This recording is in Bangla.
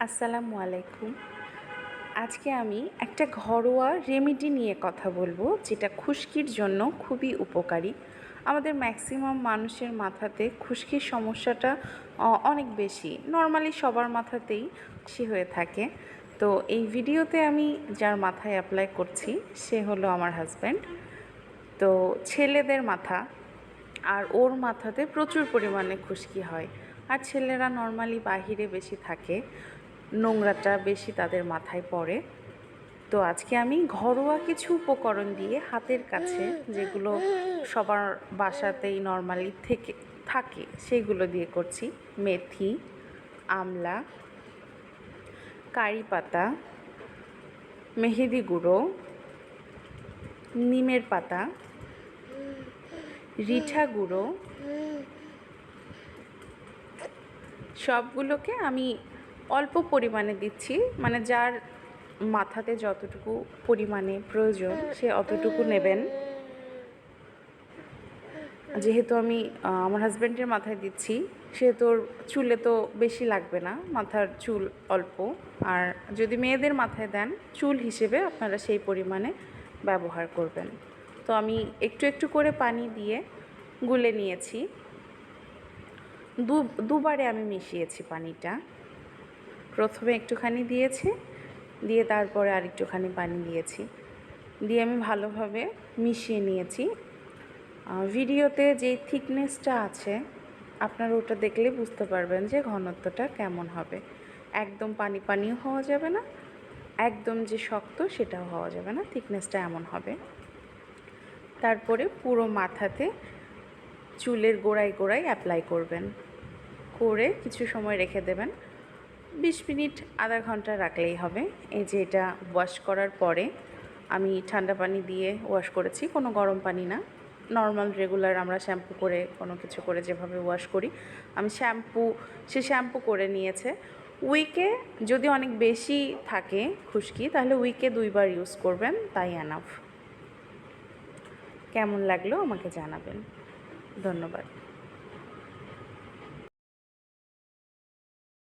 আসসালামু আলাইকুম। আজকে আমি একটা ঘরোয়া রেমেডি নিয়ে কথা বলবো, যেটা খুশকির জন্য খুবই উপকারী। আমাদের ম্যাক্সিমাম মানুষের মাথাতে খুশকির সমস্যাটা অনেক বেশি, নর্মালি সবার মাথাতেই বেশি হয়ে থাকে। তো এই ভিডিওতে আমি যার মাথায় অ্যাপ্লাই করছি সে হলো আমার হাজব্যান্ড। তো ছেলেদের মাথা আর ওর মাথাতে প্রচুর পরিমাণে খুশকি হয়। আর ছেলেরা নর্মালি বাহিরে বেশি থাকে, নোংরাটা বেশি তাদের মাথায় পড়ে। তো আজকে আমি ঘরোয়া কিছু উপকরণ দিয়ে হাতের কাছে, যেগুলো সবার বাসাতেই নর্মালি থাকে সেইগুলো দিয়ে করছি। মেথি, আমলা, কারি পাতা, মেহেদি গুঁড়ো, নিমের পাতা, রিঠা গুঁড়ো, সবগুলোকে আমি অল্প পরিমাণে দিচ্ছি, মানে যার মাথাতে যতটুকু পরিমাণে প্রয়োজন সে অতটুকু নেবেন। যেহেতু আমি আমার হাজব্যান্ডের মাথায় দিচ্ছি, সেহেতু ওর চুলে তো বেশি লাগবে না, মাথার চুল অল্প। আর যদি মেয়েদের মাথায় দেন, চুল হিসেবে আপনারা সেই পরিমাণে ব্যবহার করবেন। তো আমি একটু একটু করে পানি দিয়ে গুলে নিয়েছি। দুবারে আমি মিশিয়েছি পানিটা। প্রথমে একটুখানি দিয়েছি, দিয়ে তারপরে আর একটুখানি পানি দিয়েছি, দিয়ে আমি ভালোভাবে মিশিয়ে নিয়েছি। ভিডিওতে যে থিকনেসটা আছে আপনারা ওটা দেখলে বুঝতে পারবেন যে ঘনত্বটা কেমন হবে। একদম পানি পানিও হওয়া যাবে না, একদম যে শক্ত সেটাও হওয়া যাবে না, থিকনেসটা এমন হবে। তারপরে পুরো মাথাতে চুলের গোড়ায় গোড়ায় অ্যাপ্লাই করবেন, করে কিছু সময় রেখে দেবেন। 20 মিনিট আধা ঘন্টা রাখলেই হবে। এই যে এটা ওয়াশ করার পরে আমি ঠান্ডা পানি দিয়ে ওয়াশ করেছি, কোনো গরম পানি না, নর্মাল রেগুলার আমরা শ্যাম্পু করে কোনো কিছু করে যেভাবে ওয়াশ করি আমি সে শ্যাম্পু করে নিয়েছে। উইকে যদি অনেক বেশি থাকে খুশকি, তাহলে উইকে 2 বার ইউজ করবেন, তাই এনাফ। কেমন লাগলো আমাকে জানাবেন। ধন্যবাদ।